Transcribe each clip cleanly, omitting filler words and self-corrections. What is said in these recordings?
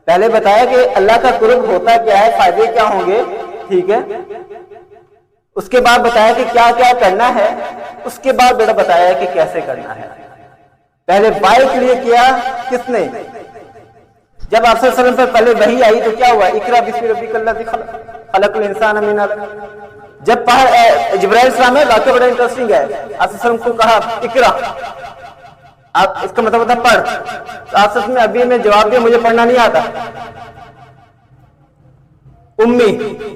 पहले बताया कि अल्लाह का कुर्ब होता क्या है, फायदे क्या होंगे, ठीक है। उसके बाद बताया कि क्या क्या करना है, उसके बाद बेटा बताया कि कैसे करना है। पहले वाई क्लियर किया किसने? जब आप सल्लल्लाहु अलैहि वसल्लम पर पहले वही आई तो क्या हुआ? इकरा बिस्मि रब्बिकल्लज़ी खलक़ल इंसान मिन अलक़। जब जिब्राइल इस्लाम है, वाक़या बड़ा इंटरेस्टिंग है। आप सल्लल्लाहु अलैहि वसल्लम को कहा इकरा, आप इसका मतलब होता पढ़, तो आप सच में अभी मैं जवाब दिया मुझे पढ़ना नहीं आता। उम्मी,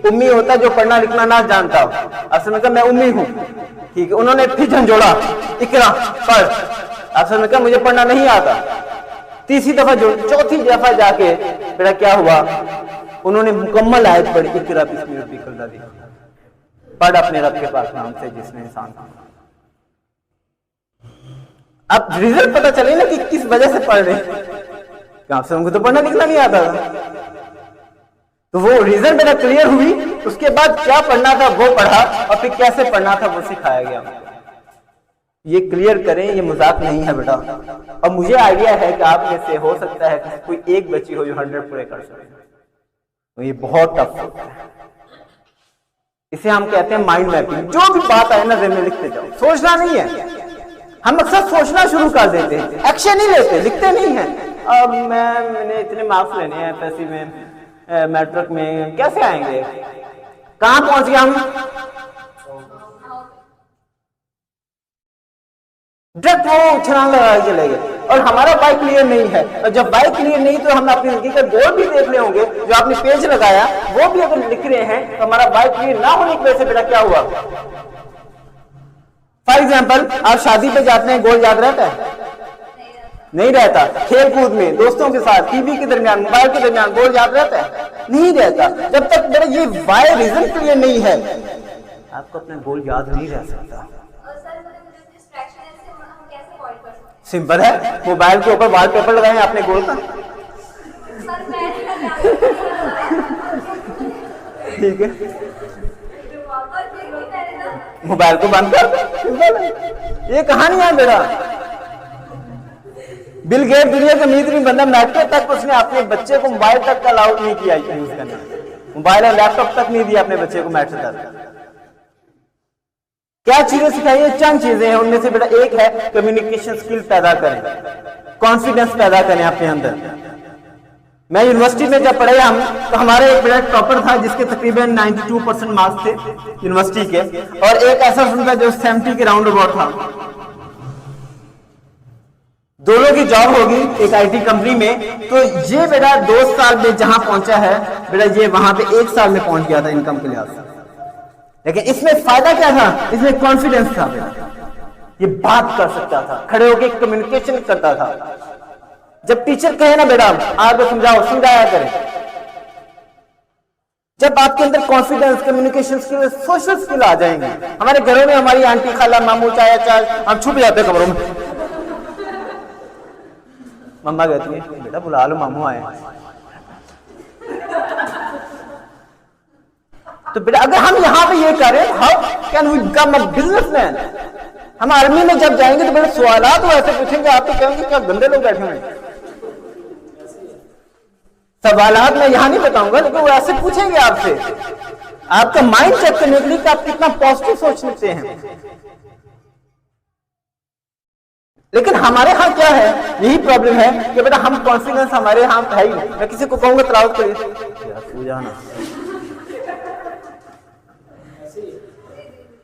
उम्मी होता जो पढ़ना लिखना ना जानता हो। असल में कहा मैं उम्मी हूं, ठीक है। उन्होंने फिर झंझोड़ा, इकरा पढ़, असल में कहा मुझे पढ़ना नहीं आता। तीसरी दफा जो चौथी दफा जाके बेटा क्या हुआ, उन्होंने मुकम्मल आयत पढ़ी, इकरा बिस्मि रब्बिकल्लज़ी, पढ़ अपने रब के पाक नाम से जिसने इंसान को। अब रिजल्ट पता चले ना कि किस वजह से पढ़ रहे, आपसे उनको तो पढ़ना लिखना नहीं आता था, तो वो रीजन बेटा क्लियर हुई। उसके बाद क्या पढ़ना था वो पढ़ा, और फिर कैसे पढ़ना था वो सिखाया गया। ये क्लियर करें, ये मजाक नहीं है बेटा। और मुझे आइडिया है कि आप में से हो सकता है कि कोई एक बच्ची हो जो 100 पूरे कर सके, तो ये बहुत टफ होता है। इसे हम कहते हैं माइंड मैपिंग। जो भी बात आए ना जहन में लिखते जाओ, सोचना नहीं है। हम अक्सर सोचना शुरू कर देते हैं, एक्शन नहीं लेते, लिखते नहीं है। अब मैंने इतने मार्क्स लेने हैं एफएससी में, मैट्रिक में, कैसे आएंगे, कहां पहुंच गया हम, डायरेक्ट वो छलांग लगा चले गए। और हमारा बाइक क्लियर नहीं है, और जब बाइक क्लियर नहीं तो हम अपनी जिंदगी का गोल भी देख रहे होंगे, जो आपने पेज लगाया वो भी अगर लिख रहे हैं, तो हमारा बाइक क्लियर ना होने की वजह से बेटा क्या हुआ। फॉर एग्जाम्पल, आप शादी पे जाते हैं, गोल याद रहता है? नहीं रहता। खेल कूद में दोस्तों के साथ, टीवी के दरमियान, मोबाइल के दरमियान गोल याद रहता है? नहीं रहता। जब तक मेरा ये वाई रीजन क्लियर नहीं है, आपको अपना गोल याद नहीं रह सकता। सिंपल है, मोबाइल के ऊपर वॉलपेपर लगाएं अपने गोल का, ठीक है। मोबाइल को बंद कर दो, ये कहानी है बेटा। बिल गेट दुनिया का अमीर तरीन बंदा, मैट्रिक तक उसने अपने बच्चे को मोबाइल तक का अलाउड नहीं किया यूज करने, मोबाइल और लैपटॉप तक नहीं दिया अपने बच्चे को मैट्रिक तक। क्या चीजें सिखाई है? चंद चीजें हैं, उनमें से बेटा एक है कम्युनिकेशन स्किल पैदा करें, कॉन्फिडेंस पैदा करें अपने अंदर। मैं यूनिवर्सिटी में जब पढ़े हम, तो हमारे एक बेटा टॉपर था जिसके तकरीबन 92% मार्क्स थे यूनिवर्सिटी के, और एक ऐसा था जो 70 के राउंड अबाउट था। दोनों की जॉब होगी एक आईटी कंपनी में। तो ये बेटा 2 साल में जहां पहुंचा है बेटा, ये वहां पे 1 साल में पहुंच गया था इनकम के लिहाज से। लेकिन इसमें फायदा क्या था? इसमें कॉन्फिडेंस था बेटा, ये बात कर सकता था, खड़े होकर कम्युनिकेशन करता था। जब टीचर कहे ना बेटा आपको समझाओ, समझाया करें। जब आपके अंदर confidence, communication skill, social skill आ जाएंगे। हमारे घरों में हमारी आंटी, खाला, मामू, चाचा, चाचा, हम छुप जाते हैं कमरों में। मम्मा कहती है बेटा बुला लो, मामू आए। तो बेटा अगर हम यहां पे ये करें, how can we become a businessman. हम आर्मी में जब जाएंगे तो बेटा सवाल तो ऐसे पूछेंगे, आप तो कहेंगे क्या गंदे लोग बैठे हुए। सवालात मैं यहां नहीं बताऊंगा, लेकिन वो ऐसे पूछेंगे आपसे, आपका माइंड चेक करने के लिए कि आप कितना पॉजिटिव सोच सकते हैं। लेकिन हमारे यहां क्या है, यही प्रॉब्लम है कि बेटा हम कॉन्फिडेंस हमारे यहां है ही नहीं। मैं किसी को कहूंगा तलावत करिए,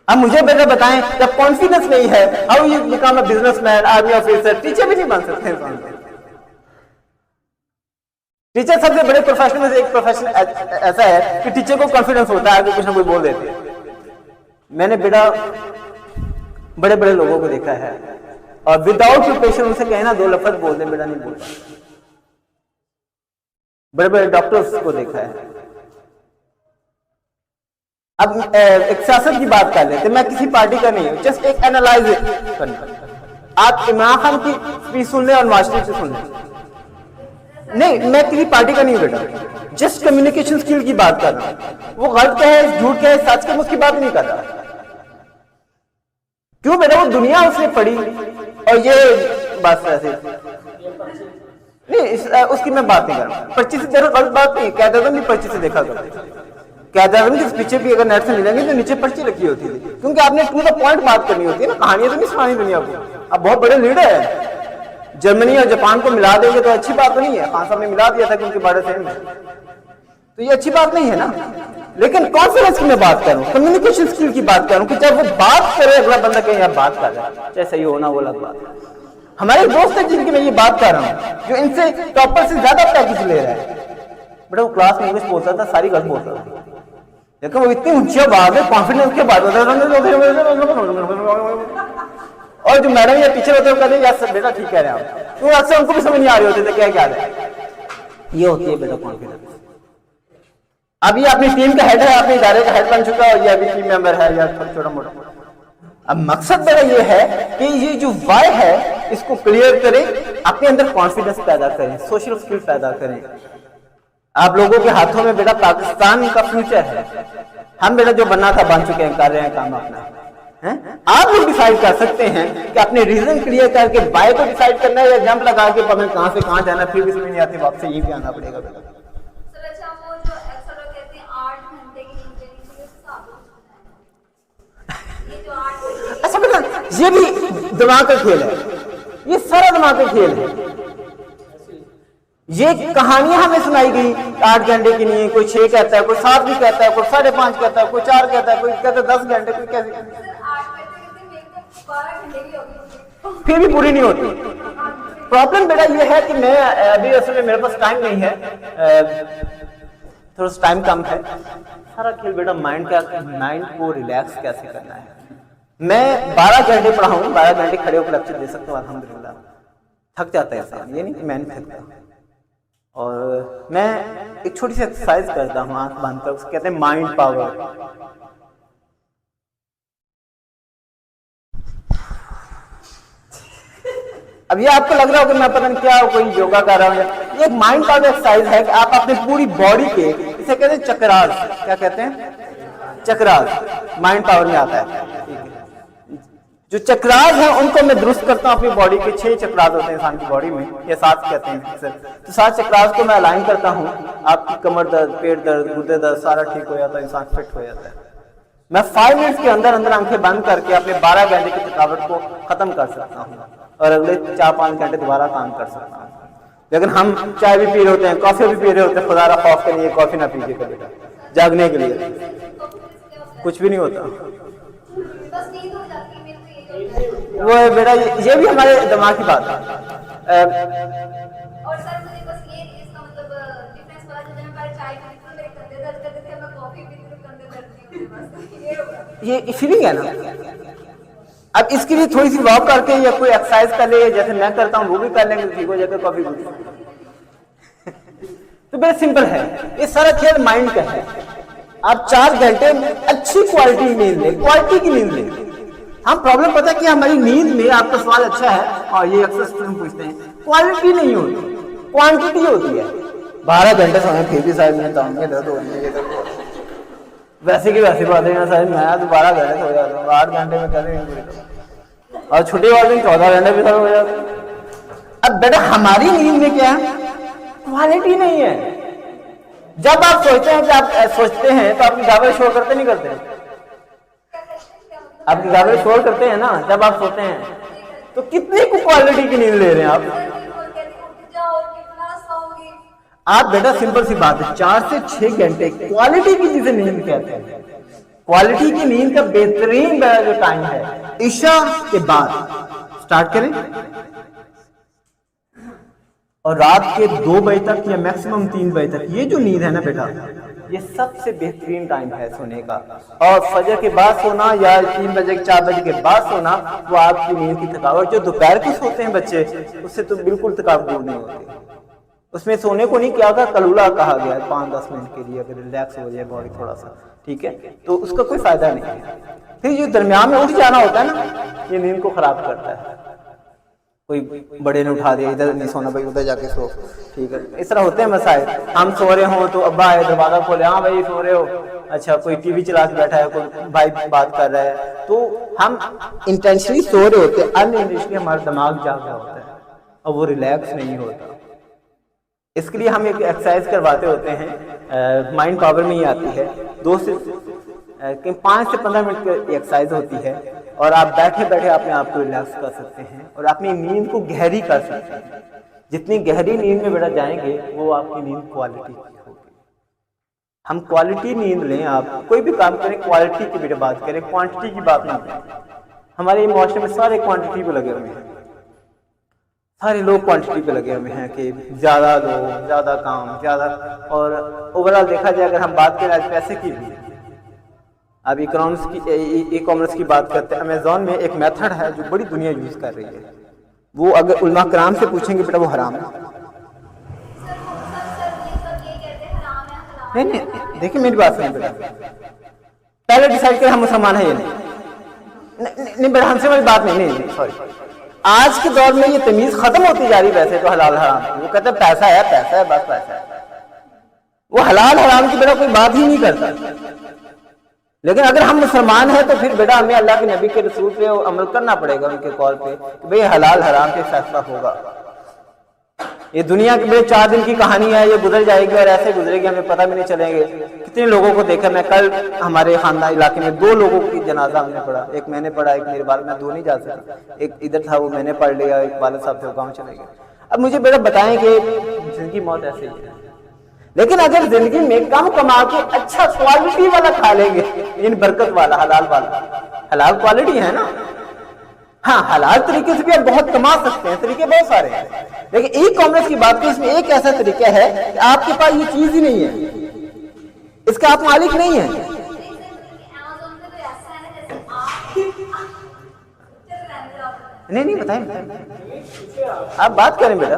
अब मुझे बेटा बताएं, जब कॉन्फिडेंस नहीं है, how you become a businessman, army officer, teacher भी नहीं बन सकते हैं। टीचर सबसे बड़े प्रोफेशन में से एक प्रोफेशन ऐसा है कि टीचर को कॉन्फिडेंस होता है, आगे कुछ ना कुछ बोल देते हैं। मैंने बेटा बड़े बड़े लोगों को देखा है, और विदाउट प्रिपरेशन उनसे कहे ना 2 लफ्ज बोल दे, बेटा नहीं बोलता। बड़े बड़े डॉक्टर्स को देखा है। अब एक सियासत की बात कर लेते, मैं किसी पार्टी का नहीं हूं, जस्ट एक एनालाइज करना। आप इमरान खान की स्पीच सुन ले और नवाज शरीफ से सुन ले, नहीं मैं किसी पार्टी का नहीं हूं बेटा, जस्ट कम्युनिकेशन स्किल की बात कर रहा हूं। वो गलत क्या है, झूठ क्या है, सच क्या है, उसकी बात नहीं कर रहा। क्यों बेटा? वो दुनिया उसने पढ़ी, और ये बस ऐसे नहीं, उसकी मैं बात नहीं कर रहा हूँ। पर्ची से जरूर गलत बात नहीं, कैदादम भी पर्ची से देखा करते। कैदादम के पीछे भी अगर नेट से मिलेंगे तो नीचे पर्ची रखी होती थी, क्योंकि आपने टू द पॉइंट बात करनी होती है ना, कहानियां तो नहीं सुनानी दुनिया को। अब बहुत बड़े लीडर है, जर्मनी और जापान को मिला देंगे तो अच्छी बात नहीं है। खान साहब ने मिला दिया था कि उनके बड़े सेम है, तो ये अच्छी बात नहीं है ना। लेकिन कॉन्फिडेंस की मैं बात करूं, कम्युनिकेशन स्किल की बात करूं, कि जब वो बात करे अगला बंदा कहीं आप बात कर रहे हैं, चाहे सही होना वो अलग बात है। हमारे दोस्त है जिनकी मैं ये बात कर रहा हूँ, जो इनसे टॉपर से ज्यादा प्रैक्टिस ले रहा है, बेटा वो क्लास में इंग्लिश बोलता था, सारी गलत बोलता था, लेकिन वो इतनी ऊंची आवाज है, कॉन्फिडेंस के बाद और जो मैडम या टीचर होते हैं कहते हैं यार बेटा ठीक कह रहे हैं आप, तो अक्सर उनको भी समझ नहीं आ रही होती क्या क्या है। ये होती है बेटा कॉन्फिडेंस। अब ये अपनी टीम का हेड है, अपने इदारे का हेड बन चुका है, और ये अभी टीम मेंबर है या छोटा मोटा। अब मकसद मेरा ये है कि ये जो वाई है इसको क्लियर करें, अपने अंदर कॉन्फिडेंस पैदा करें, सोशल स्किल पैदा करें। आप लोगों के हाथों में बेटा पाकिस्तान का फ्यूचर है। हम बेटा जो बनना था बन चुके हैं, कर रहे हैं काम अपना है। आप लोग डिसाइड कर सकते हैं कि अपने रीजन क्लियर करके वाई को डिसाइड करना है, या जंप लगा के हमें कहां से कहां जाना, फिर भी समझ नहीं आती, वापस यहीं पे आना पड़ेगा बेटा। अच्छा बेटा, ये भी दिमाग का खेल है, ये सारा दिमाग का खेल है। ये कहानियां हमें सुनाई गई 8 घंटे की नहीं है, कोई 6 कहता है, कोई 7 भी कहता है, कोई 5.5 कहता है, कोई 4 कहता है, कोई कहता है 10 घंटे, कोई कैसे, फिर भी पूरी नहीं होती। प्रॉब्लम बेटा ये है कि मैं अभी असल में मेरे पास टाइम नहीं है, थोड़ा सा टाइम कम है। सारा खेल बेटा माइंड को रिलैक्स कैसे करना है। मैं 12 घंटे पढ़ाऊं, 12 घंटे खड़े होकर लेक्चर दे सकता हूँ अल्हम्दुलिल्लाह। थक जाता है इंसान, ये नहीं कि मैं नहीं थकता। और मैं एक छोटी सी एक्सरसाइज करता हूँ आंख बंद कर, उसको कहते हैं माइंड पावर। अब ये आपको लग रहा हो कि मैं पता नहीं क्या कोई योगा कर रहा हूँ, ये एक माइंड पावर एक्सरसाइज है कि आप अपने पूरी बॉडी के, इसे कहते हैं चक्रास, क्या कहते हैं चक्रास, माइंड पावर में आता है। जो चक्रास है उनको मैं दुरुस्त करता हूँ अपनी बॉडी के। 6 चक्रास होते हैं इंसान की बॉडी में, या 7 कहते हैं सर, तो 7 चक्रास को मैं अलाइन करता हूँ। आपकी कमर दर्द, पेट दर्द, गुर्दे दर्द सारा ठीक हो जाता है, इंसान फिट हो जाता है। मैं 5 मिनट्स के अंदर अंदर आंखें बंद करके अपने 12 घंटे की थकावट को खत्म कर सकता हूँ, और अगले 4-5 घंटे दोबारा काम कर सकता हूँ। लेकिन हम चाय भी पी रहे होते हैं, कॉफी भी पी रहे होते हैं, खुदा खौफ के लिए कॉफी ना पीजिए कभी, जागने के लिए कुछ भी नहीं होता। वो बेटा ये भी हमारे दिमाग की बात है। और सर मुझे बस ये इसका मतलब डिफरेंस पता चला, मैं पहले चाय पीती थी, मेरे कंधे दर्द करते थे, मैं कॉफी पीती थी, कंधे दर्द नहीं होते, बस ये फीलिंग है ना। अब इसके लिए थोड़ी सी वॉक करके या कोई एक्सरसाइज कर ले, जैसे मैं करता हूँ वो भी कर लेंगे, ठीक हो जाकर कॉफी पीती। तो बेटा सिंपल है, ये सारा खेल माइंड का है। आप 4 घंटे अच्छी क्वालिटी नींद लें, क्वालिटी की नींद लें। हम प्रॉब्लम पता है कि हमारी नींद में, आपका सवाल अच्छा है और ये अक्सर स्टूडेंट पूछते हैं, क्वालिटी नहीं होती, क्वांटिटी होती है। 12 घंटे सोने फिर भी शायद मेरे टांग में दर्द हो रही है, वैसे की वैसी बात है ना शायद, मैं तो 12 घंटे सो जाता हूँ, 8 घंटे में कैसे नहीं, और छुट्टी वाले दिन 14 घंटे भी हो जाते हैं। अब बेटा हमारी नींद में क्या है, क्वालिटी नहीं है। जब आप सोचते हैं कि आप सोचते हैं तो आपकी गावरें शोर करते नहीं करते, आपकी गावरें शोर करते हैं ना जब आप सोते हैं, तो कितनी क्वालिटी की नींद ले रहे हैं आप बेटा सिंपल सी बात है, 4 से 6 घंटे क्वालिटी की जिसे नींद कहते हैं। क्वालिटी की नींद का बेहतरीन जो टाइम है ईशा के बाद स्टार्ट करें, और रात के 2 बजे तक या मैक्सिमम 3 बजे तक, ये जो नींद है ना बेटा, ये सबसे बेहतरीन टाइम है सोने का। और फजर के बाद सोना या 3 बजे 4 बजे के बाद सोना, वो आपकी नींद की थकावट, जो दोपहर को सोते हैं बच्चे, उससे तो बिल्कुल थकावट दूर नहीं होती। उसमें सोने को नहीं क्या होता, कलूला कहा गया है 5-10 मिनट के लिए, अगर रिलैक्स हो जाए बॉडी थोड़ा सा, ठीक है, तो उसका कोई फायदा नहीं है। फिर जो दरमियान में उठ जाना होता है ना, ये नींद को खराब करता है। कोई बड़े ने उठा दिया, इधर नहीं सोना भाई, उधर जाके सो, ठीक है, इस तरह होते हैं मसाइल। हम सो रहे हो तो अब्बा आए, दरवाजा खोले, हाँ भाई सो रहे हो, अच्छा कोई टीवी चला के बैठा है, कोई भाई बात कर रहा है, तो हम इंटेंशनली सो रहे होते हैं, अनइंटेंशनली हमारा दिमाग जाग रहा होता है और वो रिलैक्स नहीं होता। इसके लिए हम एक एक्सरसाइज करवाते होते हैं, माइंड पावर में ही आती है। 5 से 15 मिनट की एक्सरसाइज होती है और आप बैठे बैठे अपने आप को रिलैक्स कर सकते हैं और अपनी नींद को गहरी कर सकते हैं। जितनी गहरी नींद में बेटा जाएंगे वो आपकी नींद क्वालिटी की होगी। हम क्वालिटी नींद लें, आप कोई भी काम करें क्वालिटी की बेटा बात करें, क्वांटिटी की बात ना करें। हमारे इमोशन में सारे क्वांटिटी पे लगे हुए हैं, सारे लोग क्वांटिटी पे लगे हुए हैं कि ज्यादा लोग, ज्यादा काम, ज्यादा। और ओवरऑल देखा जाए, अगर हम बात करें आज पैसे की भी, अब ई कॉमर्स की बात करते हैं, अमेजोन में एक मेथड है जो बड़ी दुनिया यूज कर रही है। वो अगर उलमा कराम से पूछेंगे बेटा वो हराम है। नहीं नहीं, देखिए मेरी बात सुनिए बेटा, पहले डिसाइड करें हम मुसलमान है या नहीं बेटा, हमसे वाली बात नहीं, सॉरी। आज के दौर में ये तमीज खत्म होती जा रही है वैसे तो हलाल हराम की। वो कहते हैं पैसा है बस पैसा है, वो हलाल हराम की बेटा कोई बात ही नहीं करता। लेकिन अगर हम मुसलमान हैं तो फिर बेटा हमें अल्लाह के नबी के रसूल पे अमल करना पड़ेगा, उनके कॉल पे कि भाई हलाल हराम पे फैसला होगा। ये दुनिया की बड़े 4 दिन की कहानी है, ये गुजर जाएगी और ऐसे गुजरेगी हमें पता भी नहीं चलेंगे। कितने लोगों को देखा मैं, कल हमारे खानदान इलाके में 2 लोगों की जनाजा हमने पढ़ा, एक मैंने पढ़ा, एक मेरे बाल में 2 नहीं जा सका, एक इधर था वो मैंने पढ़ लिया, एक वाले साहब थे वो गाँव चले गए। अब मुझे बेटा बताएं कि जिंदगी मौत ऐसे ही है। लेकिन अगर जिंदगी में कम कमा के अच्छा क्वालिटी वाला खा लेंगे, इन बरकत वाला हलाल वाला, हलाल क्वालिटी है ना, हाँ हलाल तरीके से भी आप बहुत कमा सकते हैं, तरीके बहुत सारे हैं। लेकिन ई कॉमर्स की बात करें, इसमें एक ऐसा तरीका है कि आपके पास ये चीज ही नहीं है, इसका आप मालिक नहीं है। नहीं बताएं, आप बात करें बेटा।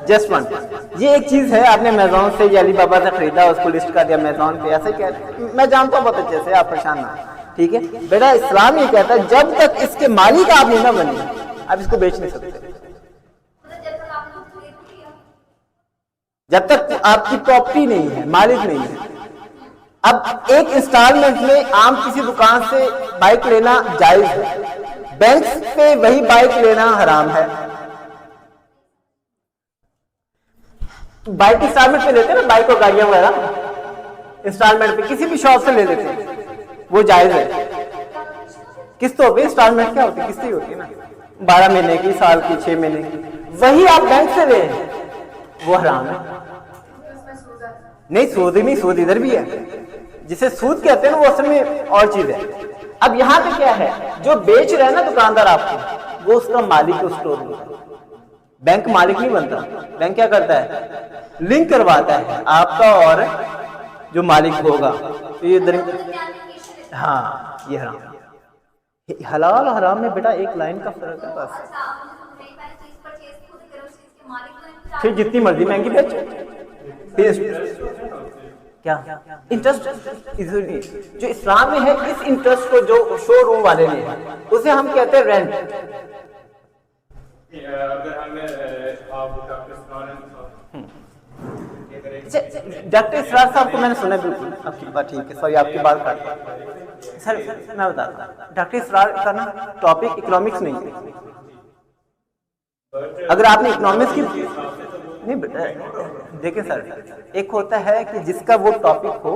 जस्ट वन, ये एक चीज है, आपने अमेजोन से या अलीबाबा से खरीदा, उसको लिस्ट कर दिया अमेजोन पे, ऐसे क्या, मैं जानता हूँ बहुत अच्छे से, आप परेशान ना, ठीक है बेटा। इस्लाम ये कहता है जब तक इसके मालिक आप नहीं ना बने, आप इसको बेच नहीं सकते, जब तक आपकी प्रॉपर्टी नहीं है, मालिक नहीं है। अब एक इंस्टॉलमेंट में आम किसी दुकान से बाइक लेना जायज है, बैंक पे वही बाइक लेना हराम है। बाइक इंस्टॉलमेंट पे लेते हैं ना, बाइक और गाड़ियां वगैरह इंस्टॉलमेंट पे किसी भी शॉप से ले लेते हैं, वो जायज है। किस्तों पे इंस्टॉलमेंट क्या होती है, किस्तें होती है ना, 12 महीने की, साल की, 6 महीने की, वही आप बैंक से ले, वो हराम है। नहीं सूद ही नहीं, सूद इधर भी है, जिसे सूद कहते हैं ना वो असल में और चीज है। अब यहाँ पे क्या है, जो बेच रहे हैं ना दुकानदार आपको, वो उसका मालिक उस स्टोर में, बैंक मालिक नहीं बनता। बैंक क्या करता है, लिंक करवाता है आपका और जो मालिक होगा। तो ये हाँ, ये हराम, हलाल और हराम में बेटा एक लाइन का फर्क है बस। फिर जितनी मर्जी महंगी बेचो, क्या इंटरेस्ट, जो इस्लाम में है इस इंटरेस्ट को जो शोरूम वाले ने है उसे हम कहते हैं रेंट। अगर हमें डॉक्टर इसरार साहब को मैंने सुना, बिल्कुल आपकी बात ठीक है, सॉरी आपकी बात काट सर मैं बताता हूँ। डॉक्टर इसरार का ना टॉपिक इकोनॉमिक्स नहीं है। अगर आपने इकोनॉमिक्स की नहीं, देखिए सर, एक होता है कि जिसका वो टॉपिक हो